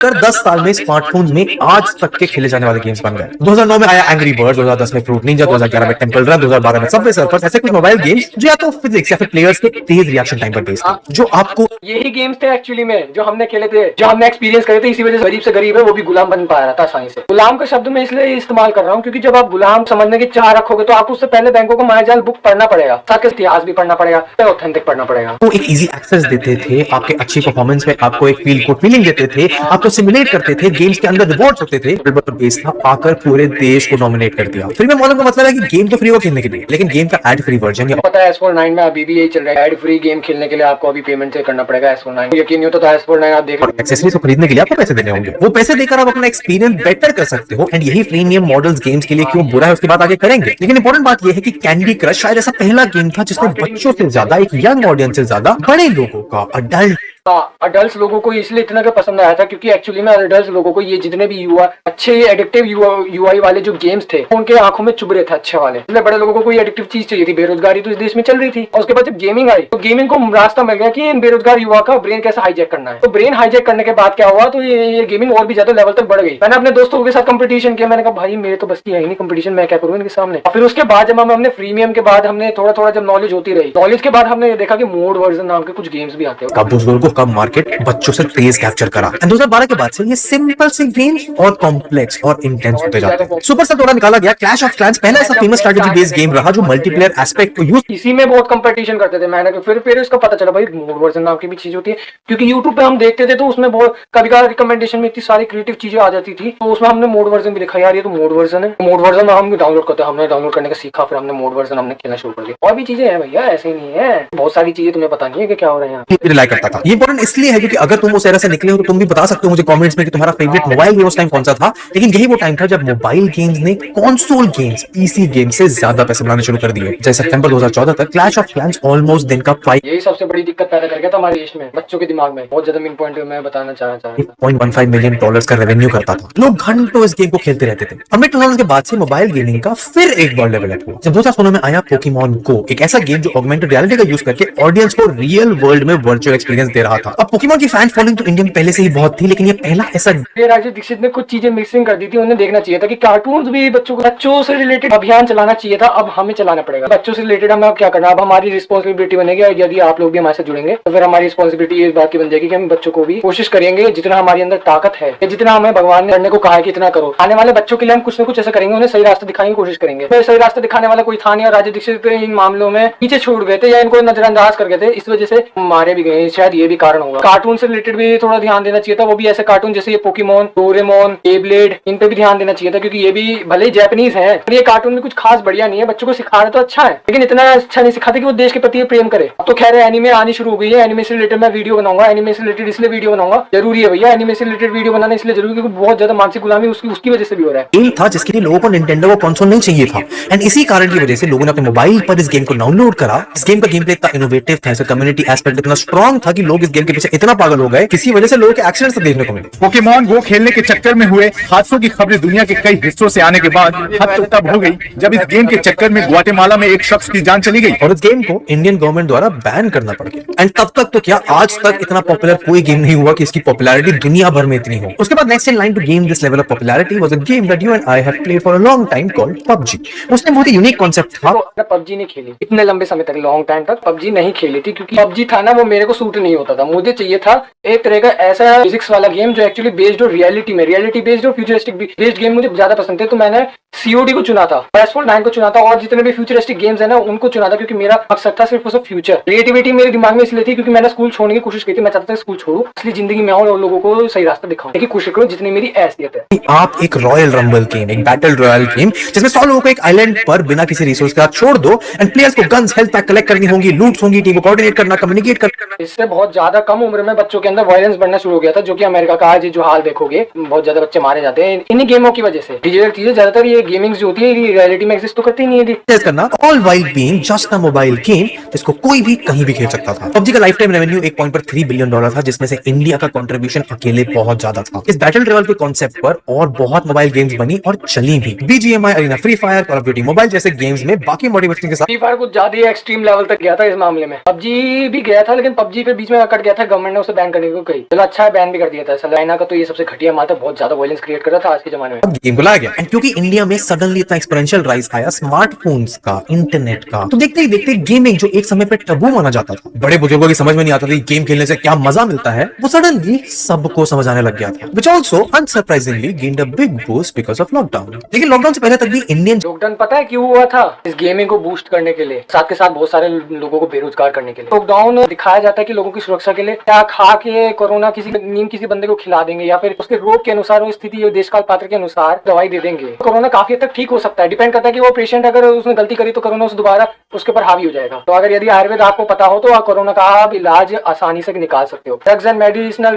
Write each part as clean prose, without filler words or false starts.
कर 10 साल में स्मार्टफोन्स में आज तक के खेले जाने वाले गेम्स बन गए। 2009 में आया एंग्री बर्ड्स, 2010 में फ्रूट निंजा, 2011 में टेंपल रन, 2012 में सबवे सर्फर्स। ऐसे कुछ मोबाइल गेम्स जो या तो फिजिक्स या फिर प्लेयर्स के तेज रिएक्शन टाइम पर बेस्ड थे, जो आपको यही गेम्स थे एक्चुअली में जो हमने खेले थे, जो हमने एक्सपीरियंस करे थे। इसी वजह से गरीब से गरीब है वो भी गुलाम बन पा रहा था आसानी से। गुलाम का शब्द मैं इसलिए इस्तेमाल कर रहा हूँ क्योंकि जब आप गुलाम समझने की चाह रखोगे तो आपको उससे पहले बैंकों को मायाजाल बुक पढ़ना पड़ेगा, साथ के इतिहास भी पढ़ना पड़ेगा, फिर ऑथेंटिक पढ़ना पड़ेगा। तो एक इजी एक्सेस देते थे, आपके अच्छी परफॉर्मेंस में आपको एक फील गुड फीलिंग देते थे, आपको सिमुलेट करते थे, गेम्स के अंदर रिवॉर्ड्स होते थे। बेस था, आकर पूरे देश को नॉमिनेट कर दिया। फ्री में मॉडल का मतलब है कि गेम तो फ्री हो खेलने के लिए, लेकिन गेम का एड फ्री वर्जन या पता है S49 में अभी भी यही चल रहा है, एड फ्री गेम खेलने के लिए आपको अभी पेमेंट से करना पड़ेगा। S49 यकीन नहीं होता तो S49 आप देख लो। एक्सेसरीज को खरीदने के लिए आपको पैसे देने होंगे, वो पैसे देकर आप अपना एक्सपीरियंस बेटर कर सकते हो। एंड यही प्रीमियम मॉडल्स गेम्स के लिए क्यों बुरा है उसकी बात आगे करेंगे। लेकिन इंपॉर्टेंट बात यह है कि कैंडी क्रश शायद ऐसा पहला गेम था जिसने बच्चों से ज्यादा, एक यंग ऑडियंस से ज्यादा बड़े लोगों का, अडल्ट अडल्ट लोगों को इसलिए इतना पसंद आया था क्योंकि एक्चुअली में अडल्ट लोगों को ये जितने भी युवा अच्छे एडिक्टिव यूआई वाले जो गेम्स थे उनके आंखों में चुभ रहे थे अच्छे वाले। इसलिए बड़े लोगों को कोई एडिक्टिव चीज चाहिए थी। बेरोजगारी तो इस देश में चल रही थी और उसके बाद जब गेमिंग आई तो गेमिंग को रास्ता मिल गया कि इन बेरोजगार युवा का ब्रेन कैसे हाईजैक करना है। तो ब्रेन हाईजैक करने के बाद क्या हुआ, तो ये गेमिंग और भी ज्यादा लेवल तक बढ़ गई। मैंने अपने दोस्तों के साथ कंपटीशन किया, मैंने कहा भाई मेरे तो बस की है ही नहीं कंपटीशन, मैं क्या करूँ इनके सामने। फिर उसके बाद जब हमने फ्रीमियम के बाद हमने थोड़ा थोड़ा जब नॉलेज होती रही, नॉलेज के बाद हमने देखा कि मोड वर्जन नाम के कुछ गेम्स भी आते हैं। बुजुर्गों का मार्केट बच्चों से तेज कैप्चर करा। 2012 के बाद से ये सिंपल से गेम्स और कॉम्प्लेक्स और इंटेंस होते जाते हैं। सुपरसेल द्वारा निकाला गया क्लैश ऑफ क्लैंस पहला ऐसा फेमस स्ट्रेटजी बेस्ड गेम रहा जो मल्टीप्लेयर एस्पेक्ट को यूज, इसी में बहुत कंपटीशन करते थे। मैंने फिर इसका पता चला भाई मोड वर्जन नाम की भी चीज होती है, क्योंकि यूट्यूब पे हम देखते थे तो उसमें बहुत कभी कभार रिकमेंडेशन में इतनी सारी क्रिएटिव चीजें आ जाती थी, तो उसमें हमने मोड वर्जन भी देखा, यार ये तो मोड वर्जन है। मोड वर्जन हम डाउनलोड करते, हमने डाउनलोड करने का सीखा, फिर हमने मोड वर्जन हमने खेलना शुरू कर दिया। और भी चीजें हैं भैया, ऐसे ही नहीं है, बहुत सारी चीजें तुम्हें पता नहीं है कि क्या हो रहा है यहाँ। रिलाई करता था। ये इंपॉर्टेंट इसलिए है क्योंकि अगर तुम उस एरा से निकले हो तो तुम भी बता सकते हो मुझे कमेंट्स में कि तुम्हारा फेवरेट मोबाइल गेम उस टाइम कौन सा था। लेकिन यही वो टाइम था जब मोबाइल गेम्स ने कंसोल गेम्स, पीसी गेम्स से ज्यादा पैसे बनाने शुरू कर दिए। जैसे सितंबर 2014 तक क्लैश ऑफ क्लैंस ऑलमोस्ट दिन का 5 यही सबसे बड़ी दिक्कत पैदा कर गया था हमारे देश में, बच्चों के दिमाग में। बहुत ज्यादा मेन पॉइंट मैं बताना चाह रहा था। $1.15 मिलियन का रेवेन्यू करता था। लोग घंटों इस गेम को खेलते रहते थे। अब 2000 के बाद से मोबाइल गेमिंग का फिर एक बार लेवल अप हुआ जब 2016 में आया पोकेमॉन गो, एक ऐसा गेम जो ऑगमेंटेड रियलिटी का यूज करके ऑडियंस को रियल वर्ल्ड में वर्चुअल एक्सपीरियंस दे रहा था। अब पोकेमॉन की फैन फॉलोइंग तो इंडिया में पहले से ही बहुत थी, लेकिन ये पहला ऐसा। राजीव दीक्षित ने कुछ चीजें मिक्सिंग कर दी थी, उन्हें देखना चाहिए था कि कार्टून्स भी बच्चों से रिलेटेड अभियान चलाना चाहिए था। अब हमें चलाना पड़ेगा बच्चों से रिलेटेड। हमें अब क्या करना, अब हमारी रिस्पॉन्सिबिलिटी बनेगी। यदि आप लोग भी हमारे साथ जुड़ेंगे तो फिर हमारी रिस्पॉन्सिबिलिटी इस बात की बन जाएगी कि हम बच्चों को भी कोशिश करेंगे जितना हमारे अंदर ताकत है, जितना हमें भगवान ने करने को कहा है कि इतना करो। आने वाले बच्चों के लिए हम कुछ ना कुछ ऐसा करेंगे, उन्हें सही रास्ता दिखाने की कोशिश करेंगे। तो सही रास्ता दिखाने वाला कोई था नहीं और राजीव दीक्षित इन मामलों में पीछे छूट गए थे या इनको नजरअंदाज कर गए थे, इस वजह से मारे भी गए। शायद ये भी कारण होगा। कार्टून से रिलेटेड भी थोड़ा ध्यान देना चाहिए था, वो भी ऐसे कार्टून जैसे ये पोकेमॉन, डोरेमोन, बेब्लेड, इन पे भी ध्यान देना चाहिए था, क्योंकि ये भी भले ही जापानीज है, ये कार्टून में कुछ खास बढ़िया नहीं है। बच्चों को सिखा रहे तो अच्छा है, लेकिन इतना अच्छा नहीं सिखाते कि वो देश के प्रति प्रेम करे। अब तो खैर एनिमे आनी शुरू हो गई है, एनिमे से रिलेटेड मैं वीडियो बनाऊंगा। एनिमे से रिलेटेड इसलिए वीडियो बनाऊंगा, जरूरी है भैया, एनिमे से रिलेटेड वीडियो बनाना इसलिए जरूरी क्योंकि बहुत ज्यादा मानसिक गुलामी उसकी वजह से भी हो रहा है। गेम था जिसके लिए लोगों को निंटेंडो को कंसोल नहीं चाहिए था, एंड इसी कारण की वजह से लोगों ने अपने मोबाइल पर इस गेम को डाउनलोड करा। इस गेम का गेम प्ले इतना इनोवेटिव था, इसका कम्युनिटी एस्पेक्ट इतना स्ट्रांग था कि लोग इस गेम के पीछे इतना पागल हो गए, किसी वजह से लोगों के एक्सीडेंट्स देखने को मिले। पोकेमॉन गो खेलने के चक्कर में हुए हादसों की खबरें दुनिया के कई हिस्सों से आने के बाद हद तो तब हो गई जब इस गेम के चक्कर में ग्वाटेमाला में एक शख्स की जान चली गई और इस गेम को इंडियन गवर्नमेंट द्वारा बैन करना पड़ गया। एंड तब तक तो क्या, आज तक इतना पॉपुलर कोई गेम नहीं हुआ कि इसकी पॉपुलैरिटी दुनिया भर में इतनी हो। उसके बाद next in line to gain this level of popularity was a game that you and I have played for a long time called PUBG। उसने बहुत ही यूनिक कांसेप्ट था। मैं PUBG नहीं खेली इतने लंबे समय तक, लॉन्ग टाइम तक PUBG नहीं खेली थी, क्योंकि PUBG था ना वो मेरे को सूट नहीं होता था। मुझे चाहिए था एक तरह का ऐसा फिजिक्स वाला गेम जो एक्चुअली बेस्ड हो रियलिटी में, रियलिटी बेस्ड और फ्यूचरिस्टिक बेस्ड गेम मुझे ज्यादा पसंद थे। तो मैंने COD को चुना था, S49 को चुना था और जितने भी फ्यूचरिस्टिक गेम्स है ना उनको चुना था, क्योंकि मेरा मकसद था सिर्फ फ्यूचर। क्रिएटिविटी मेरे दिमाग में इसलिए थी क्योंकि मैंने स्कूल छोड़ने की कोशिश की थी। मैं चाहता था स्कूल छोड़ूं, इसलिए जिंदगी में आऊं और लोगों को सही रास्ता दिखाऊं, लेकिन कोशिश करो जितनी मेरी हैसियत है। आप एक रॉयल रंबल गेम, एक बैटल रॉयल गेम जिसमें 100 लोगों को एक आइलैंड पर बिना किसी रिसोर्स के साथ छोड़ दो एंड प्लेयर्स को गन्स, हेल्थ पैक कलेक्ट करनी होंगी, लूट्स होंगी, टीम को कोऑर्डिनेट करना, कम्युनिकेट करना। इससे बहुत ज्यादा कम उम्र में बच्चों के अंदर वायलेंस बढ़ना शुरू हो गया था, जो कि अमेरिका का आज जो हाल देखोगे, बहुत ज्यादा बच्चे मारे जाते हैं इन्हीं गेमों की वजह से। डिजिटल चीजें ज्यादातर ये ये गेमिंग जो होती है ये रियलिटी में एग्जिस्ट तो करती नहीं है। टेस्ट करना all while being just a mobile game जिसको कोई भी कहीं भी खेल सकता था। पबजी का लाइफ टाइम रेवेन्यू एक पॉइंट पर $3 बिलियन था, जिसमें से इंडिया का कंट्रीब्यूशन अकेले बहुत ज्यादा था। इस बैटल ट्रेवल के कॉन्सेप्ट पर और बहुत मोबाइल गेम्स बनी और चली भी। BGMI arena, free fire, call of duty mobile जैसे गेम्स में बाकी मोटिवेशन के साथ फ्री फायर कुछ ज्यादा एक्सट्रीम लेवल तक गया था इस मामले में। पबजी भी गया था, लेकिन पबजी पे बीच में कट गया था, गवर्नमेंट ने उसे बैन करने को कही। चलो अच्छा है, बैन भी कर दिया था। चाइना का तो ये सबसे घटिया माल था, बहुत ज्यादा वायलेंस क्रिएट कर रहा था आज के जमाने में। गेम को लाया गया। एंड क्योंकि इंडिया में सडनली इतना एक्सपोनेंशियल राइज आया स्मार्टफोन्स का, इंटरनेट का, तो देखते ही देखते गेमिंग जो एक समय पे टबू माना जाता था, बड़े बुजुर्गों की समझ में नहीं आता था गेम खेलने से क्या मजा मिलता है, वो सडनली सबको समझ आने लग गया था, which also unsurprisingly gained a big boost because of lockdown। लेकिन लॉकडाउन से पहले तक भी इंडियन लॉकडाउन पता है क्यों हुआ था? इस गेमिंग को बूस्ट करने के लिए, साथ के साथ बहुत सारे लोगों को बेरोजगार करने के लिए। लॉकडाउन दिखाया जाता है कि लोगों की सुरक्षा के लिए क्या खा के कोरोना किसी बंदे को खिला देंगे या फिर उसके रोग के अनुसार, स्थिति देश काल पात्र के अनुसार दवाई दे देंगे। कोरोना काफी हद तक ठीक हो सकता है, डिपेंड करता है कि वो पेशेंट अगर उसने गलती करी तो कोरोना उस दोबारा उसके ऊपर हावी हो जाएगा। तो अगर यदि आयुर्वेद आपको पता हो तो आप कोरोना का आप इलाज आसानी से निकाल सकते हो। ड्रग्स एंड मेडिसिनल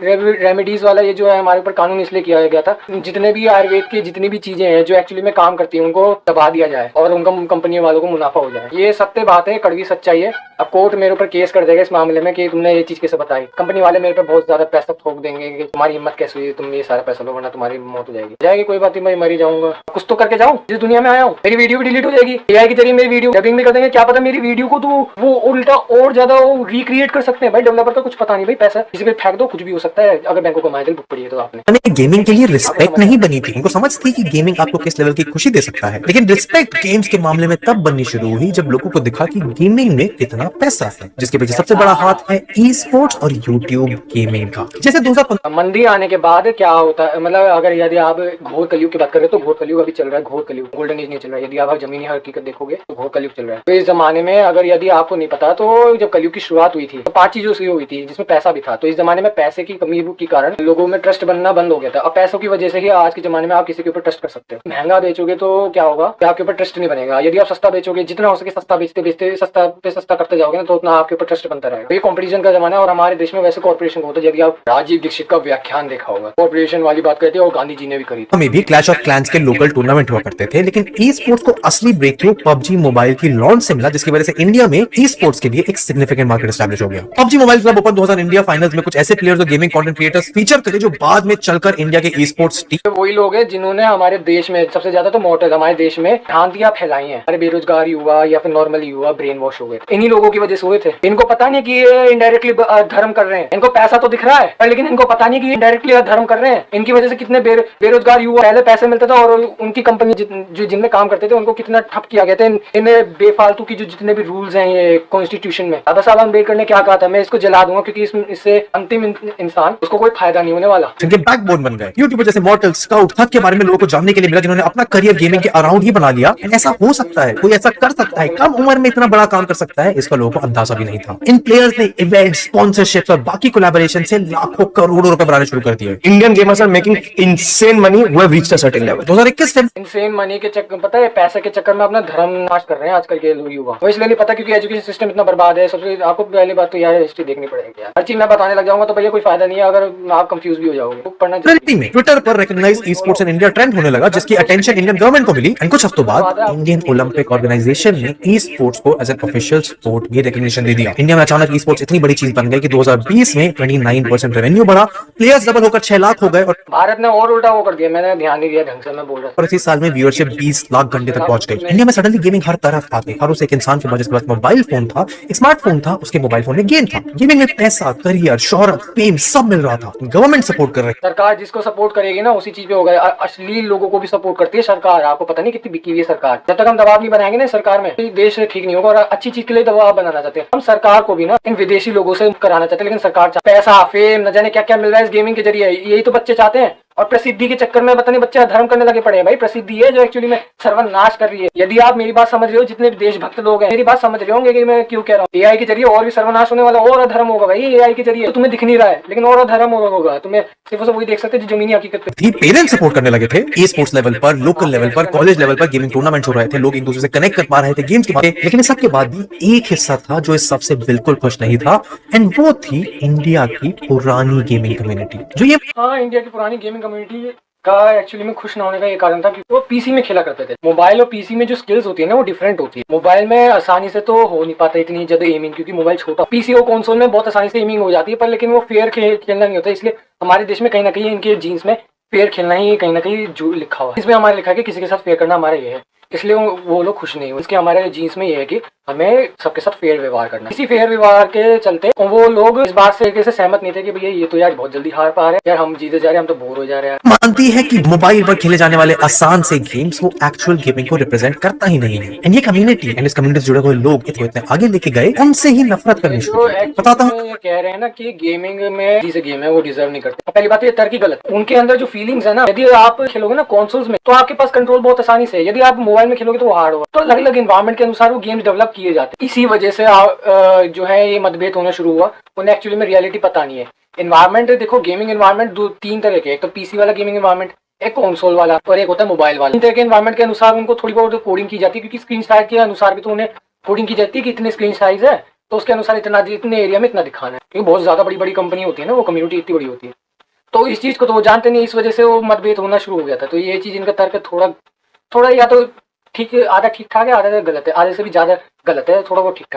रेमेडीज वाला ये जो है हमारे ऊपर कानून इसलिए किया गया था, जितने भी आयुर्वेद की जितनी भी चीजें हैं जो एक्चुअली में काम करती है उनको दबा दिया जाए और उनका कंपनी वालों को मुनाफा हो जाए। ये सत्य बात है, कड़वी सच्चाई है। अब कोर्ट मेरे ऊपर केस कर देगा इस मामले में कि तुमने ये चीज कैसे बताई। कंपनी वाले मेरे पे बहुत ज्यादा पैसा ठोक देंगे कि तुम्हारी हिम्मत कैसे हुई, तुम ये सारा पैसा लो वरना तुम्हारी मौत हो जाएगी। कोई बात नहीं, मैं मर ही जाऊंगा, कुछ तो करके जाऊं, जिस दुनिया में आया हूं। मेरी वीडियो भी डिलीट हो जाएगी, एआई के जरिए मेरी वीडियो डबिंग भी कर देंगे, क्या पता मेरी वीडियो को तो वो उल्टा और ज्यादा रिक्रिएट कर सकते हैं। भाई डेवलपर का कुछ पता नहीं, भाई पैसा किसी पे फेंक दो, कुछ भी हो सकता है। अगर बैंकों को माइजल बुक पड़ी है तो आपने गेमिंग के लिए रिस्पेक्ट नहीं बनी थी। इनको समझ थी कि गेमिंग आपको किस लेवल की खुशी दे सकता है, लेकिन रिस्पेक्ट गेम्स के मामले में तब बननी शुरू हुई जब लोगों को दिखा कि गेमिंग में कितना पैसा है, जिसके पीछे सबसे बड़ा हाथ है ई स्पोर्ट्स और यूट्यूब गेमिंग का। जैसे 2015 मंदी आने के बाद क्या होता है, मतलब अगर यदि आप घोर कलयुग की बात करें तो घोर कलयुग अभी चल रहा है, घोर कलयुग, गोल्डन एज नहीं चल रहा है। यदि आप जमीनी हकीकत देखोगे तो घोर कलयुग चल रहा है। तो इस जमाने में अगर यदि आपको नहीं पता तो जब कलयुग की शुरुआत हुई थी तो 5 चीजों से हुई थी जिसमें पैसा भी था। तो इस जमाने में पैसे की कमी के कारण लोगों में ट्रस्ट बनना बंद हो गया था। अब पैसों की वजह से ही आज के जमाने में आप किसी के ऊपर ट्रस्ट कर सकते हो। महंगा बेचोगे तो क्या होगा, आपके ऊपर ट्रस्ट नहीं बनेगा। यदि आप सस्ता बेचोगे, जितना हो सके सस्ता बेचते सस्ता पे सस्ता करते जाओगे ना तो उतना आपके ऊपर ट्रस्ट बनता रहेगा। ये कंपटीशन का जमाना है और हमारे देश में वैसे कॉर्पोरेशन होता है। यदि आप राजीव दीक्षित का व्याख्यान देखा होगा, कॉर्पोरेशन वाली बात करते हैं और गांधी जी ने भी करी थी। में भी क्लैश ऑफ क्लैंस के लोकल टूर्नामेंट हुआ करते थे, लेकिन ई स्पोर्ट्स को असली ब्रेक थ्रू पबजी मोबाइल की लॉन्च से मिला, जिसकी वजह से इंडिया में ई स्पोर्ट्स के लिए एक सिग्निफिकेंट मार्केट एस्टैब्लिश हो गया। PUBG mobile club open 2000 India finals में कुछ ऐसे प्लेयर्स और गेमिंग कंटेंट क्रिएटर्स फीचर करे जो बाद में चलकर इंडिया के ई स्पोर्ट्स टीम वही लोग हैं जिन्होंने हमारे देश में सबसे ज्यादा तो मोटर हमारे देश में भ्रांतियां फैलाई हैं। हमारे बेरोजगार युवा या फिर नॉर्मल युवा ब्रेन वॉश हो गए, इन्हीं लोगों की वजह से हुए थे। इनको पता नहीं कि ये इनडायरेक्टली धर्म कर रहे हैं, इनको पैसा तो दिख रहा है लेकिन इनको पता नहीं कि इनडायरेक्टली धर्म कर रहे हैं। इनकी वजह से कितने बेरोजगार युवा, पहले पैसे मिलते थे और उनकी कंपनी जो जिनमें काम करते थे उनको कितना ठप किया गया था। इन्हें बेफालतू की जो जितने भी रूल्स हैं ये कॉन्स्टिट्यूशन में, बाबा साहब अम्बेडकर ने क्या कहा था, मैं इसको जला दूंगा क्योंकि इससे अंतिम इंसान उसको कोई फायदा नहीं होने वाला। जिनके बैकबोन बन गए। यूट्यूबर जैसे मॉर्टल, स्काउट, थक के बारे में लोगों को जानने के लिए मिला, जिन्होंने अपना करियर गेमिंग के अराउंड ही बना लिया। ऐसा हो सकता है, कोई ऐसा कर सकता है, कम उम्र में इतना बड़ा काम कर सकता है, इसका लोगों को अंदाजा भी नहीं था। इन प्लेयर्स ने इवेंट्स, स्पॉन्सरशिप्स और बाकी कोलैबोरेशन से लाखों करोड़ों रुपए बनाने शुरू कर दिए। Indian gamers are making insane money who have reached a certain level. 2021 से इनसेन मनी के चक्कर, पता है पैसे के चक्कर में अपना धर्म नाश कर रहे हैं आजकल के युवा। वो इसलिए नहीं पता क्योंकि एजुकेशन सिस्टम इतना बर्बाद है। सबसे आपको पहली बात तो यार हिस्ट्री देखनी पड़ेगी यार। हर चीज मैं बताने लग जाऊंगा तो भैया कोई फायदा नहीं है, अगर आप कंफ्यूज भी हो जाओगे तो पढ़ना ट्विटर में ट्विटर पर recognise esports in India trend होने लगा, जिसकी अटेंशन इंडियन गवर्नमेंट को मिली। एंड कुछ हफ्तों बाद इंडियन ओलंपिक ऑर्गेनाइजेशन ने ई स्पोर्ट्स को एज एन ऑफिशियल स्पोर्ट भी रिकॉग्निशन दे दिया। इंडिया में अचानक ई स्पोर्ट्स इतनी बड़ी चीज बन गई कि 2020 में 29% रेवेन्यू बढ़ा, प्लेयर्स डबल होकर 6 लाख हो गए और भारत ने और उल्टा वो कर दिया। मैंने ध्यान नहीं दिया ढंग से, मैं बोल रहा था। इसी साल में व्यूअरशिप 20 लाख घंटे तक पहुंच गई। इंडिया में सडनली गेमिंग हर तरफ आ गई। हर उस एक इंसान के पास जिसके पास मोबाइल फोन था, स्मार्टफोन था, उसके मोबाइल फोन में गेम था। गेमिंग में पैसा, करियर, शोहरत, फेम सब मिल रहा था। गवर्नमेंट सपोर्ट कर रही है। सरकार जिसको सपोर्ट करेगी ना उसी चीज पे होगा। अश्लील लोगों को भी सपोर्ट करती है सरकार। आपको पता नहीं कितनी बिकी हुई है सरकार। जब तक हम दबाव नहीं बनाएंगे ना सरकार में, तो देश ठीक नहीं होगा। और अच्छी चीज के लिए दबाव बनाना चाहते हैं हम सरकार को भी ना, इन विदेशी लोगों से कराना चाहते हैं। लेकिन सरकार पैसा, फेम, न जाने क्या क्या मिल रहा है इस गेमिंग के जरिए, यही तो बच्चे चाहते हैं। और प्रसिद्धि के चक्कर में पता नहीं बच्चे धर्म करने लगे पड़े हैं। भाई प्रसिद्धि है जो एक्चुअली में सर्वनाश कर रही है। यदि आप मेरी बात समझ रहे हो, जितने भी देशभक्त लोग हैं मेरी बात समझ रहे होंगे कि मैं क्यों कह रहा हूँ। एआई के जरिए और भी सर्वनाश होने वाला, और अधर्म होगा भाई एआई के जरिए। तो तुम्हें दिख नहीं रहा है लेकिन और अधर्म होगा। तुम्हें सिर्फ वही देख सकते जो जमीनी हकीकत पे। पेरेंट्स सपोर्ट करने लगे थे। ई स्पोर्ट्स लेवल पर, लोकल लेवल पर, कॉलेज लेवल पर गेमिंग टूर्नामेंट हो रहे थे। लोग एक दूसरे से कनेक्ट कर पा रहे थे गेम्स के बारे में। लेकिन इस सबके बाद भी एक हिस्सा था जो इस सबसे बिल्कुल खुश नहीं था, एंड वो थी इंडिया की पुरानी गेमिंग कम्युनिटी। जो ये हाँ, इंडिया की पुरानी गेमिंग कम्युनिटी का एक्चुअली में खुश ना होने का ये कारण था कि वो पीसी में खेला करते थे। मोबाइल और पीसी में जो स्किल्स होती है ना वो डिफरेंट होती है। मोबाइल में आसानी से तो हो नहीं पाता इतनी ज्यादा एमिंग, क्योंकि मोबाइल छोटा। पीसी और कंसोल में बहुत आसानी से एमिंग हो जाती है, पर लेकिन वो फेयर खेलना नहीं होता। इसलिए हमारे देश में कहीं ना कहीं इनके जीन्स में फेयर खेलना ही कहीं ना कहीं जो लिखा हुआ है। इसमें हमारे लिखा है कि किसी के साथ फेयर करना हमारा ये है, इसलिए वो लोग खुश नहीं हुए। इसके हमारे जीन्स में ये है कि हमें सबके साथ फेयर व्यवहार करना है। इसी फेयर व्यवहार के चलते वो लोग इस बात से सहमत नहीं थे कि भैया ये तो यार बहुत जल्दी हार पा रहे हैं, यार हम जीते जा रहे हैं, हम तो बोर हो जा रहे हैं। मानती है कि मोबाइल पर खेले जाने वाले आसान से गेम्स वो एक्चुअल गेमिंग को रिप्रेजेंट करता ही नहीं है। एंड ये कम्युनिटी एंड इस कम्युनिटी से जुड़े हुए लोग इतने आगे लेके गए, उनसे ही नफरत करनी शुरू तो की। बताता हूँ, एक्चुअली कह रहे हैं ना कि गेमिंग में जिसे गेम है वो डिजर्व नहीं करते। पहली बात तो ये तर्क गलत है। उनके अंदर जो फीलिंग्स है ना, यदि आप खेलोगे ना कंसोल्स में तो आपके पास कंट्रोल बहुत आसानी से है। यदि आप मोबाइल में खेलोगे तो वो हार्ड होगा। तो अलग अलग एनवायरनमेंट के अनुसार वो गेम्स डेवलप किए जाते हैं। इसी वजह से जो है ये मतभेद होना शुरू हुआ। उन्हें एक्चुअली में रियलिटी पता नहीं है। एनवायरनमेंट देखो, गेमिंग एनवायरनमेंट दो तीन तरह के, एक तो पीसी वाला गेमिंग एनवायरनमेंट, एक कंसोल वाला और एक होता है मोबाइल वाला। इन तरह के एनवायरनमेंट के अनुसार उनको थोड़ी बहुत कोडिंग की जाती है, क्योंकि स्क्रीन साइज के अनुसार भी तो उन्हें कोडिंग की जाती है कि इतने स्क्रीन साइज है तो उसके अनुसार इतने एरिया में इतना दिखाना है। क्योंकि बहुत ज्यादा बड़ी बड़ी कंपनी होती है ना, वो कम्युनिटी इतनी बड़ी होती है, तो इस चीज को तो वो जानते नहीं। इस वजह से वो मतभेद होना शुरू हो गया था। तो ये चीज इनका तर्क थोड़ा या तो ठीक, आधा ठीक ठाक है, आधा गलत है, आधे से भी ज्यादा गलत है, थोड़ा वो ठीक ठाक।